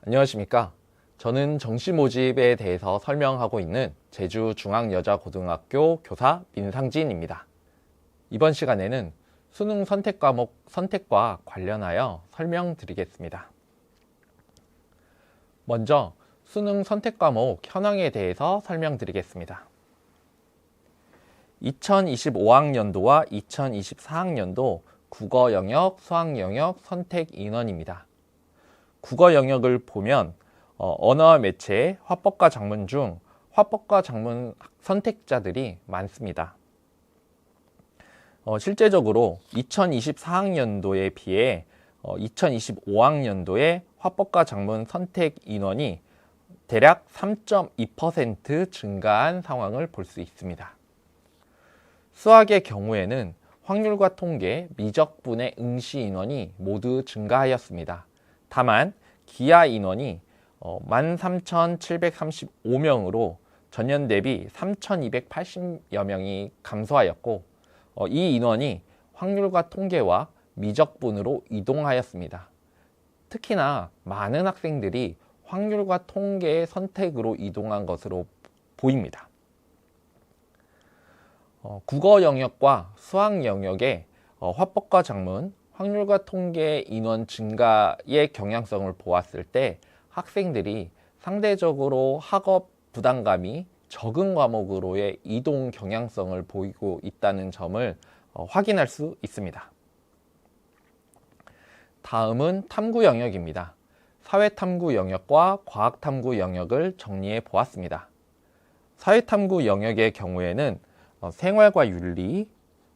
안녕하십니까. 저는 정시 모집에 대해서 설명하고 있는 제주중앙여자고등학교 교사 민상진입니다. 이번 시간에는 수능 선택 과목 선택과 관련하여 설명드리겠습니다. 먼저 수능 선택 과목 현황에 대해서 설명드리겠습니다. 2025학년도와 2024학년도 국어 영역, 수학 영역 선택 인원입니다. 국어 영역을 보면 언어와 매체, 화법과 작문 중 화법과 작문 선택자들이 많습니다. 실제적으로 2024학년도에 비해 2025학년도에 화법과 작문 선택 인원이 대략 3.2% 증가한 상황을 볼 수 있습니다. 수학의 경우에는 확률과 통계, 미적분의 응시 인원이 모두 증가하였습니다. 다만 기하 인원이 13,735명으로 전년 대비 3,280여 명이 감소하였고 이 인원이 확률과 통계와 미적분으로 이동하였습니다. 특히나 많은 학생들이 확률과 통계의 선택으로 이동한 것으로 보입니다. 국어 영역과 수학 영역의 화법과 작문, 확률과 통계 인원 증가의 경향성을 보았을 때 학생들이 상대적으로 학업 부담감이 적은 과목으로의 이동 경향성을 보이고 있다는 점을 확인할 수 있습니다. 다음은 탐구 영역입니다. 사회탐구 영역과 과학탐구 영역을 정리해 보았습니다. 사회탐구 영역의 경우에는 생활과 윤리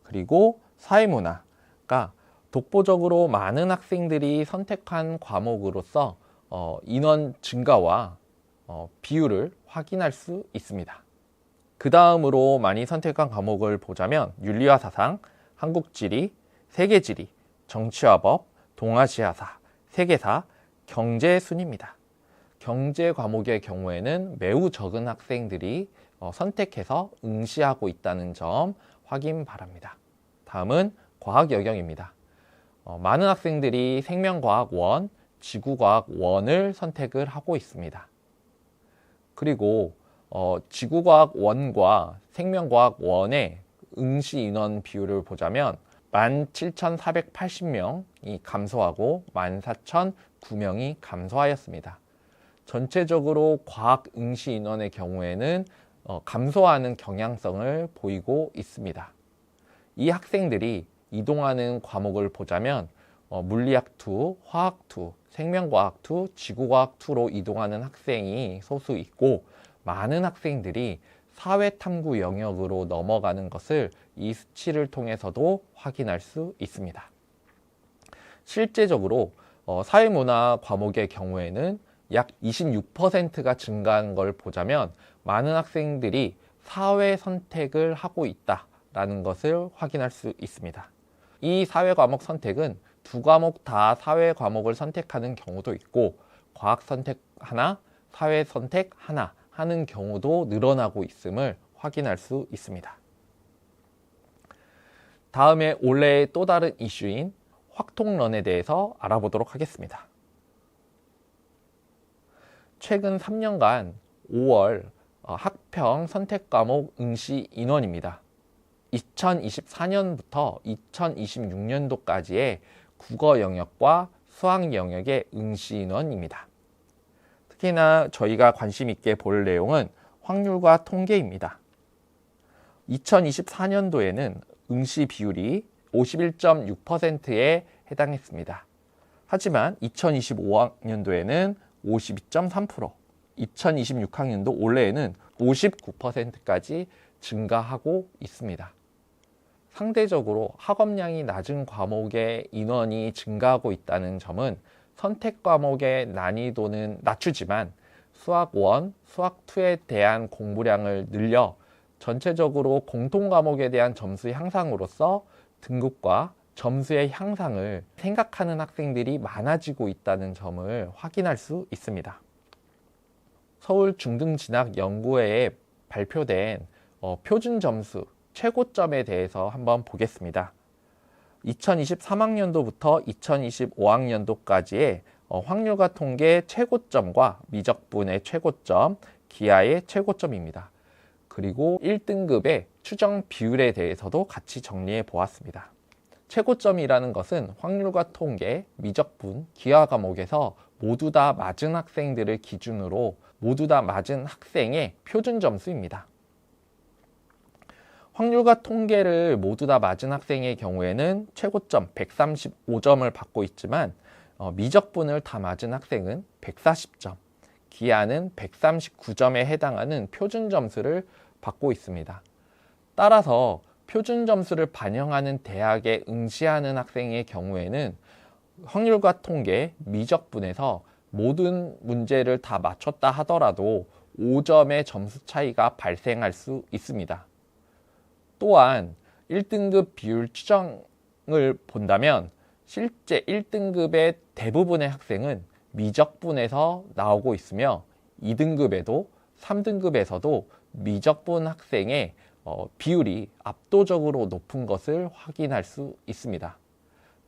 그리고 사회문화가 독보적으로 많은 학생들이 선택한 과목으로서 인원 증가와 비율을 확인할 수 있습니다. 그 다음으로 많이 선택한 과목을 보자면 윤리와 사상, 한국지리, 세계지리, 정치화법, 동아시아사, 세계사, 경제 순입니다. 경제 과목의 경우에는 매우 적은 학생들이 선택해서 응시하고 있다는 점 확인 바랍니다. 다음은 과학 영역입니다. 많은 학생들이 생명과학 1, 지구과학 1을 선택을 하고 있습니다. 그리고 지구과학 1과 생명과학 1의 응시 인원 비율을 보자면 17,480명이 감소하고 14,009명이 감소하였습니다. 전체적으로 과학 응시 인원의 경우에는 감소하는 경향성을 보이고 있습니다. 이 학생들이 이동하는 과목을 보자면 물리학 2, 화학 2, 생명과학 2, 지구과학 2로 이동하는 학생이 소수 있고 많은 학생들이 사회탐구 영역으로 넘어가는 것을 이 수치를 통해서도 확인할 수 있습니다. 실제적으로 사회문화 과목의 경우에는 약 26%가 증가한 걸 보자면 많은 학생들이 사회 선택을 하고 있다라는 것을 확인할 수 있습니다. 이 사회 과목 선택은 두 과목 다 사회 과목을 선택하는 경우도 있고 과학 선택 하나, 사회 선택 하나 하는 경우도 늘어나고 있음을 확인할 수 있습니다. 다음에 올해의 또 다른 이슈인 확통런에 대해서 알아보도록 하겠습니다. 최근 3년간 5월 학평 선택 과목 응시 인원입니다. 2024년부터 2026년도까지의 국어 영역과 수학 영역의 응시 인원입니다. 특히나 저희가 관심 있게 볼 내용은 확률과 통계입니다. 2024년도에는 응시 비율이 51.6%에 해당했습니다. 하지만 2025학년도에는 52.3%, 2026학년도 올해에는 59%까지 증가하고 있습니다. 상대적으로 학업량이 낮은 과목의 인원이 증가하고 있다는 점은 선택 과목의 난이도는 낮추지만 수학 1, 수학 2에 대한 공부량을 늘려 전체적으로 공통 과목에 대한 점수 향상으로서 등급과 점수의 향상을 생각하는 학생들이 많아지고 있다는 점을 확인할 수 있습니다. 서울중등진학연구회에 발표된 표준 점수 최고점에 대해서 한번 보겠습니다. 2023학년도부터 2025학년도까지의 확률과 통계 최고점과 미적분의 최고점, 기하의 최고점입니다. 그리고 1등급의 추정 비율에 대해서도 같이 정리해 보았습니다. 최고점이라는 것은 확률과 통계, 미적분, 기하 과목에서 모두 다 맞은 학생들을 기준으로 모두 다 맞은 학생의 표준 점수입니다. 확률과 통계를 모두 다 맞은 학생의 경우에는 최고점 135점을 받고 있지만 미적분을 다 맞은 학생은 140점, 기하는 139점에 해당하는 표준 점수를 받고 있습니다. 따라서 표준 점수를 반영하는 대학에 응시하는 학생의 경우에는 확률과 통계, 미적분에서 모든 문제를 다 맞췄다 하더라도 5점의 점수 차이가 발생할 수 있습니다. 또한 1등급 비율 추정을 본다면 실제 1등급의 대부분의 학생은 미적분에서 나오고 있으며 2등급에도 3등급에서도 미적분 학생의 비율이 압도적으로 높은 것을 확인할 수 있습니다.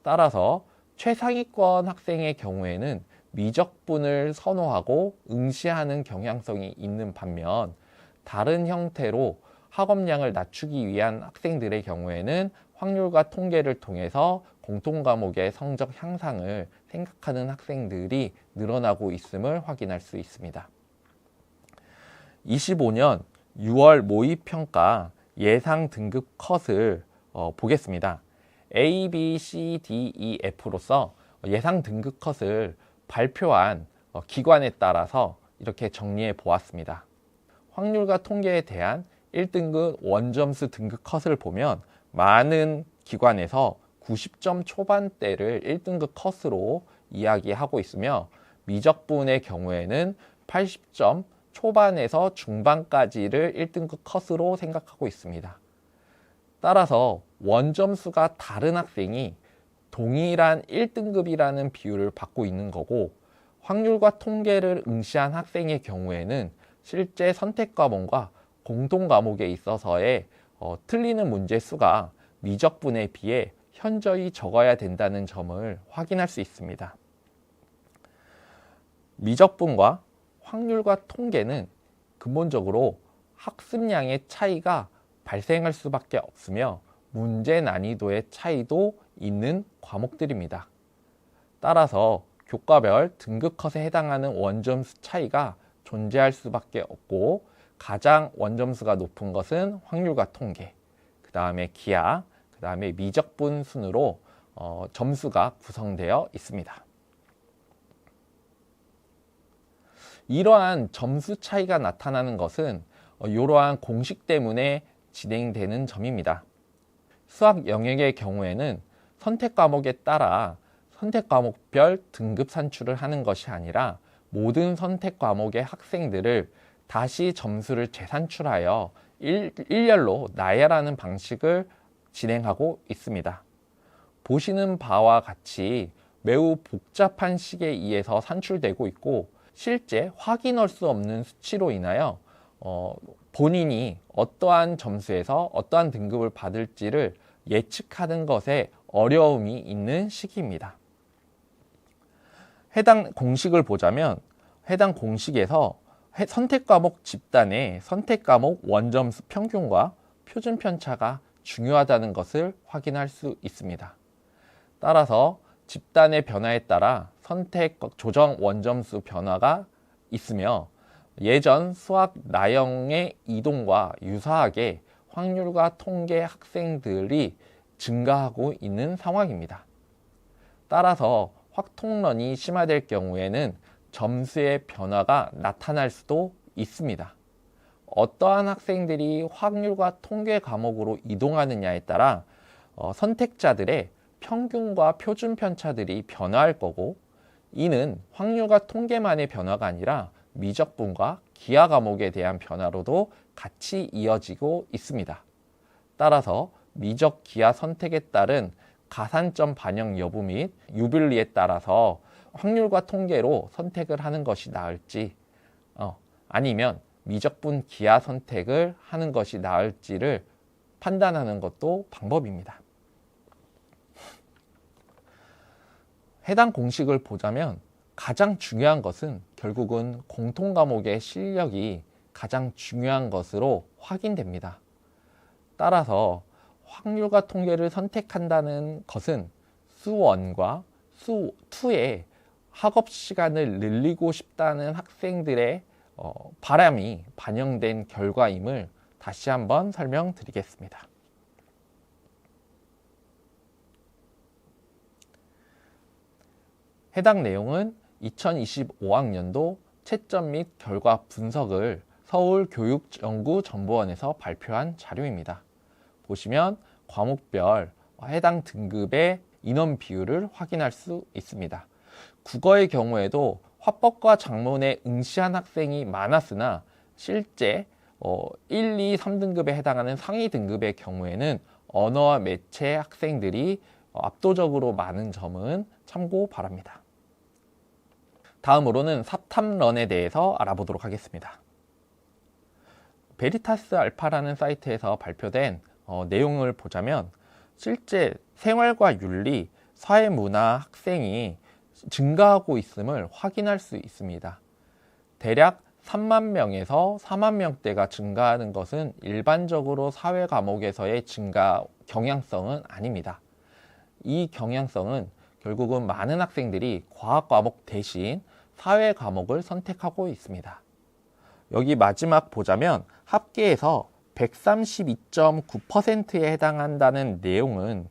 따라서 최상위권 학생의 경우에는 미적분을 선호하고 응시하는 경향성이 있는 반면 다른 형태로 학업량을 낮추기 위한 학생들의 경우에는 확률과 통계를 통해서 공통과목의 성적 향상을 생각하는 학생들이 늘어나고 있음을 확인할 수 있습니다. 25년 6월 모의평가 예상 등급 컷을 보겠습니다. A, B, C, D, E, F로서 예상 등급 컷을 발표한 기관에 따라서 이렇게 정리해 보았습니다. 확률과 통계에 대한 1등급 원점수 등급 컷을 보면 많은 기관에서 90점 초반대를 1등급 컷으로 이야기하고 있으며 미적분의 경우에는 80점 초반에서 중반까지를 1등급 컷으로 생각하고 있습니다. 따라서 원점수가 다른 학생이 동일한 1등급이라는 비율을 받고 있는 거고 확률과 통계를 응시한 학생의 경우에는 실제 선택 과목과 공통 과목에 있어서의 틀리는 문제 수가 미적분에 비해 현저히 적어야 된다는 점을 확인할 수 있습니다. 미적분과 확률과 통계는 근본적으로 학습량의 차이가 발생할 수밖에 없으며 문제 난이도의 차이도 있는 과목들입니다. 따라서 교과별 등급 컷에 해당하는 원점수 차이가 존재할 수밖에 없고 가장 원점수가 높은 것은 확률과 통계, 그 다음에 기하, 그 다음에 미적분 순으로 점수가 구성되어 있습니다. 이러한 점수 차이가 나타나는 것은 이러한 공식 때문에 진행되는 점입니다. 수학 영역의 경우에는 선택 과목에 따라 선택 과목별 등급 산출을 하는 것이 아니라 모든 선택 과목의 학생들을 다시 점수를 재산출하여 일렬로 나열하는 방식을 진행하고 있습니다. 보시는 바와 같이 매우 복잡한 식에 의해서 산출되고 있고 실제 확인할 수 없는 수치로 인하여 본인이 어떠한 점수에서 어떠한 등급을 받을지를 예측하는 것에 어려움이 있는 시기입니다. 해당 공식을 보자면 해당 공식에서 선택 과목 집단의 선택 과목 원점수 평균과 표준 편차가 중요하다는 것을 확인할 수 있습니다. 따라서 집단의 변화에 따라 선택 조정 원점수 변화가 있으며 예전 수학 나형의 이동과 유사하게 확률과 통계 학생들이 증가하고 있는 상황입니다. 따라서 확통론이 심화될 경우에는 점수의 변화가 나타날 수도 있습니다. 어떠한 학생들이 확률과 통계 과목으로 이동하느냐에 따라 선택자들의 평균과 표준 편차들이 변화할 거고 이는 확률과 통계만의 변화가 아니라 미적분과 기하 과목에 대한 변화로도 같이 이어지고 있습니다. 따라서 미적 기하 선택에 따른 가산점 반영 여부 및 유불리에 따라서 확률과 통계로 선택을 하는 것이 나을지 아니면 미적분 기하 선택을 하는 것이 나을지를 판단하는 것도 방법입니다. 해당 공식을 보자면 가장 중요한 것은 결국은 공통 과목의 실력이 가장 중요한 것으로 확인됩니다. 따라서 확률과 통계를 선택한다는 것은 수1과 수2의 학업 시간을 늘리고 싶다는 학생들의 바람이 반영된 결과임을 다시 한번 설명드리겠습니다. 해당 내용은 2025학년도 채점 및 결과 분석을 서울교육연구정보원에서 발표한 자료입니다. 보시면 과목별 해당 등급의 인원 비율을 확인할 수 있습니다. 국어의 경우에도 화법과 작문에 응시한 학생이 많았으나 실제 1, 2, 3등급에 해당하는 상위 등급의 경우에는 언어와 매체 학생들이 압도적으로 많은 점은 참고 바랍니다. 다음으로는 사탐런에 대해서 알아보도록 하겠습니다. 베리타스 알파라는 사이트에서 발표된 내용을 보자면 실제 생활과 윤리, 사회문화 학생이 증가하고 있음을 확인할 수 있습니다. 대략 3만 명에서 4만 명대가 증가하는 것은 일반적으로 사회 과목에서의 증가 경향성은 아닙니다. 이 경향성은 결국은 많은 학생들이 과학 과목 대신 사회 과목을 선택하고 있습니다. 여기 마지막 보자면 합계에서 132.9%에 해당한다는 내용은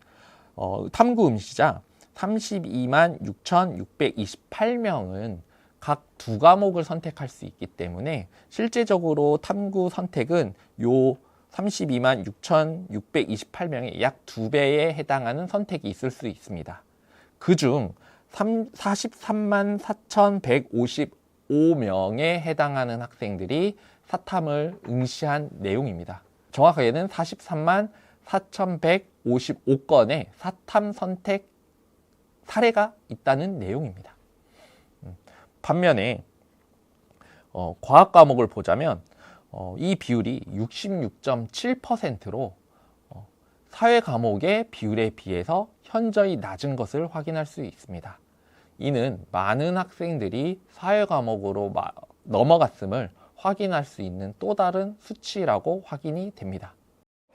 탐구 응시자 32만 6,628명은 각 두 과목을 선택할 수 있기 때문에 실제적으로 탐구 선택은 요 32만 6,628명의 약 2배에 해당하는 선택이 있을 수 있습니다. 그중 43만 4,155명에 해당하는 학생들이 사탐을 응시한 내용입니다. 정확하게는 43만 4,155건의 사탐 선택 사례가 있다는 내용입니다. 반면에 과학 과목을 보자면 이 비율이 66.7%로 사회 과목의 비율에 비해서 현저히 낮은 것을 확인할 수 있습니다. 이는 많은 학생들이 사회 과목으로 넘어갔음을 확인할 수 있는 또 다른 수치라고 확인이 됩니다.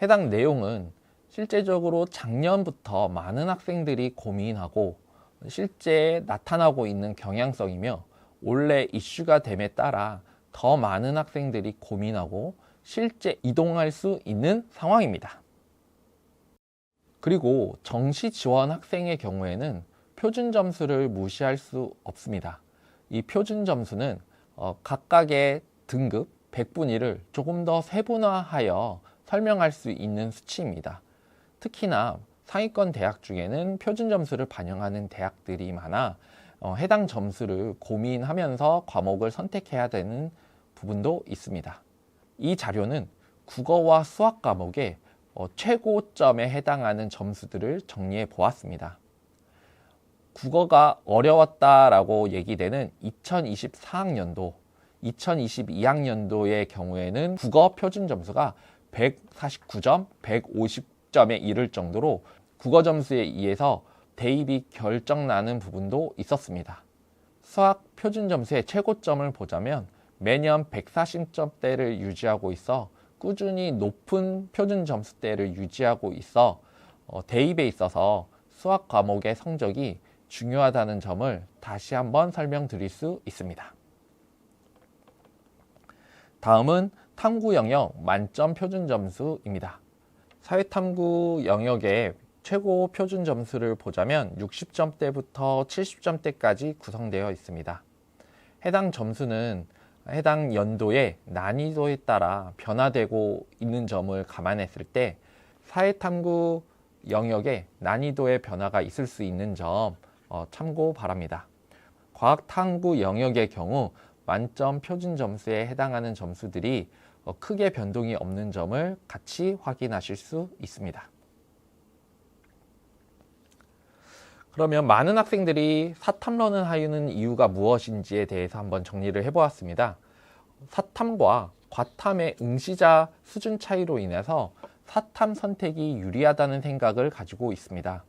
해당 내용은 실제적으로 작년부터 많은 학생들이 고민하고 실제 나타나고 있는 경향성이며 올해 이슈가 됨에 따라 더 많은 학생들이 고민하고 실제 이동할 수 있는 상황입니다. 그리고 정시 지원 학생의 경우에는 표준 점수를 무시할 수 없습니다. 이 표준 점수는 각각의 등급 100분위 1을 조금 더 세분화하여 설명할 수 있는 수치입니다. 특히나 상위권 대학 중에는 표준 점수를 반영하는 대학들이 많아 해당 점수를 고민하면서 과목을 선택해야 되는 부분도 있습니다. 이 자료는 국어와 수학 과목의 최고점에 해당하는 점수들을 정리해 보았습니다. 국어가 어려웠다라고 얘기되는 2024학년도, 2022학년도의 경우에는 국어 표준 점수가 149점, 150점에 이를 정도로 국어 점수에 의해서 대입이 결정나는 부분도 있었습니다. 수학 표준 점수의 최고점을 보자면 매년 140점대를 유지하고 있어 꾸준히 높은 표준 점수대를 유지하고 있어 대입에 있어서 수학 과목의 성적이 중요하다는 점을 다시 한번 설명드릴 수 있습니다. 다음은 탐구 영역 만점 표준 점수입니다. 사회탐구 영역의 최고 표준 점수를 보자면 60점대부터 70점대까지 구성되어 있습니다. 해당 점수는 해당 연도의 난이도에 따라 변화되고 있는 점을 감안했을 때 사회탐구 영역의 난이도의 변화가 있을 수 있는 점 참고 바랍니다. 과학탐구 영역의 경우 만점 표준 점수에 해당하는 점수들이 크게 변동이 없는 점을 같이 확인하실 수 있습니다. 그러면 많은 학생들이 사탐런을 하는 이유가 무엇인지에 대해서 한번 정리를 해보았습니다. 사탐과 과탐의 응시자 수준 차이로 인해서 사탐 선택이 유리하다는 생각을 가지고 있습니다.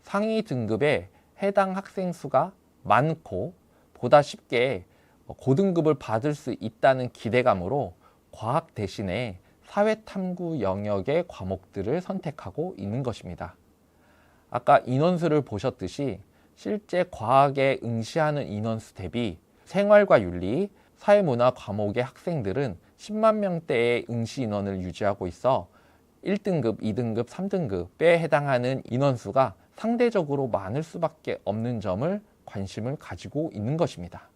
상위 등급에 해당 학생 수가 많고 보다 쉽게 고등급을 받을 수 있다는 기대감으로 과학 대신에 사회탐구 영역의 과목들을 선택하고 있는 것입니다. 아까 인원수를 보셨듯이 실제 과학에 응시하는 인원수 대비 생활과 윤리, 사회문화 과목의 학생들은 10만 명대의 응시 인원을 유지하고 있어 1등급, 2등급, 3등급에 해당하는 인원수가 상대적으로 많을 수밖에 없는 점을 관심을 가지고 있는 것입니다.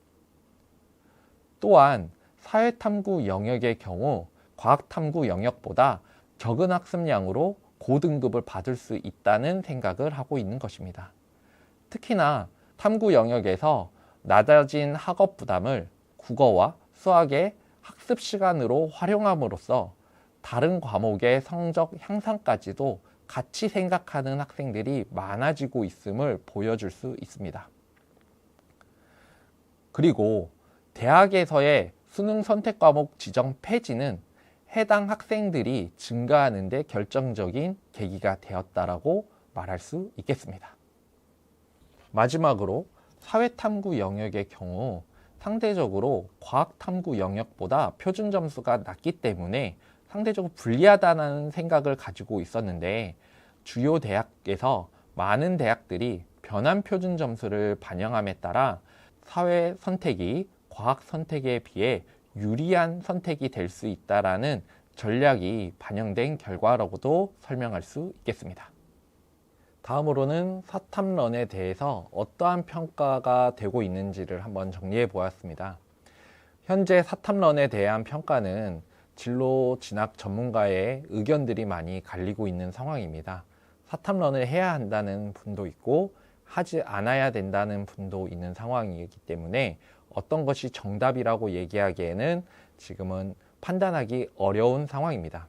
또한 사회탐구 영역의 경우 과학탐구 영역보다 적은 학습량으로 고등급을 받을 수 있다는 생각을 하고 있는 것입니다. 특히나 탐구 영역에서 낮아진 학업 부담을 국어와 수학의 학습 시간으로 활용함으로써 다른 과목의 성적 향상까지도 같이 생각하는 학생들이 많아지고 있음을 보여줄 수 있습니다. 그리고 대학에서의 수능 선택 과목 지정 폐지는 해당 학생들이 증가하는 데 결정적인 계기가 되었다라고 말할 수 있겠습니다. 마지막으로 사회탐구 영역의 경우 상대적으로 과학탐구 영역보다 표준 점수가 낮기 때문에 상대적으로 불리하다는 생각을 가지고 있었는데 주요 대학에서 많은 대학들이 변환 표준 점수를 반영함에 따라 사회 선택이 과학 선택에 비해 유리한 선택이 될 수 있다라는 전략이 반영된 결과라고도 설명할 수 있겠습니다. 다음으로는 사탐런에 대해서 어떠한 평가가 되고 있는지를 한번 정리해 보았습니다. 현재 사탐런에 대한 평가는 진로 진학 전문가의 의견들이 많이 갈리고 있는 상황입니다. 사탐런을 해야 한다는 분도 있고 하지 않아야 된다는 분도 있는 상황이기 때문에 어떤 것이 정답이라고 얘기하기에는 지금은 판단하기 어려운 상황입니다.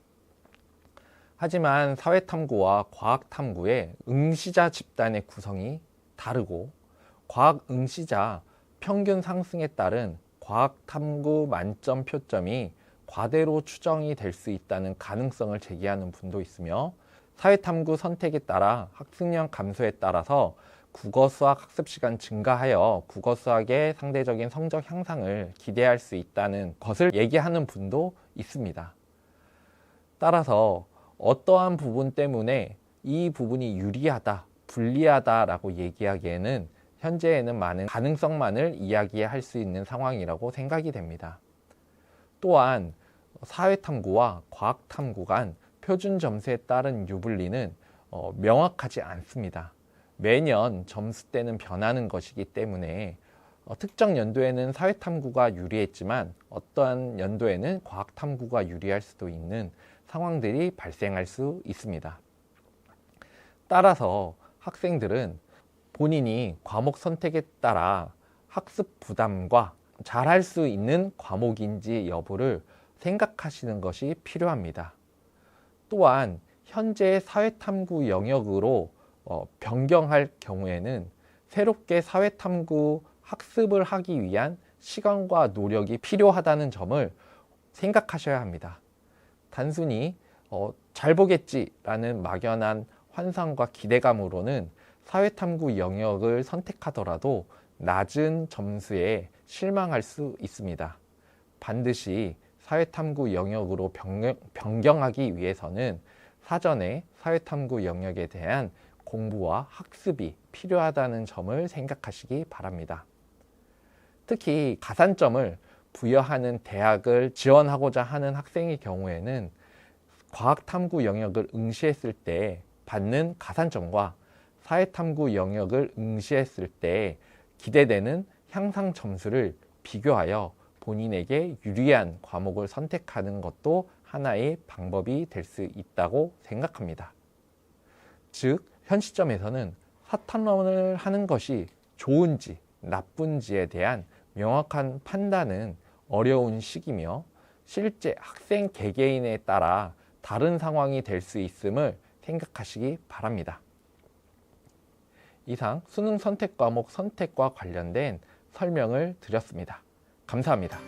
하지만 사회탐구와 과학탐구의 응시자 집단의 구성이 다르고 과학 응시자 평균 상승에 따른 과학탐구 만점 표점이 과대로 추정이 될 수 있다는 가능성을 제기하는 분도 있으며 사회탐구 선택에 따라 학습량 감소에 따라서 국어 수학 학습 시간 증가하여 국어 수학의 상대적인 성적 향상을 기대할 수 있다는 것을 얘기하는 분도 있습니다. 따라서 어떠한 부분 때문에 이 부분이 유리하다, 불리하다라고 얘기하기에는 현재에는 많은 가능성만을 이야기할 수 있는 상황이라고 생각이 됩니다. 또한 사회탐구와 과학탐구 간 표준 점수에 따른 유불리는 명확하지 않습니다. 매년 점수대는 변하는 것이기 때문에 특정 연도에는 사회탐구가 유리했지만 어떠한 연도에는 과학탐구가 유리할 수도 있는 상황들이 발생할 수 있습니다. 따라서 학생들은 본인이 과목 선택에 따라 학습 부담과 잘할 수 있는 과목인지 여부를 생각하시는 것이 필요합니다. 또한 현재 사회탐구 영역으로 변경할 경우에는 새롭게 사회탐구 학습을 하기 위한 시간과 노력이 필요하다는 점을 생각하셔야 합니다. 단순히 잘 보겠지라는 막연한 환상과 기대감으로는 사회탐구 영역을 선택하더라도 낮은 점수에 실망할 수 있습니다. 반드시 사회탐구 영역으로 변경하기 위해서는 사전에 사회탐구 영역에 대한 공부와 학습이 필요하다는 점을 생각하시기 바랍니다. 특히 가산점을 부여하는 대학을 지원하고자 하는 학생의 경우에는 과학탐구 영역을 응시했을 때 받는 가산점과 사회탐구 영역을 응시했을 때 기대되는 향상 점수를 비교하여 본인에게 유리한 과목을 선택하는 것도 하나의 방법이 될 수 있다고 생각합니다. 즉, 현 시점에서는 사탐론을 하는 것이 좋은지 나쁜지에 대한 명확한 판단은 어려운 시기며 실제 학생 개개인에 따라 다른 상황이 될 수 있음을 생각하시기 바랍니다. 이상 수능 선택 과목 선택과 관련된 설명을 드렸습니다. 감사합니다.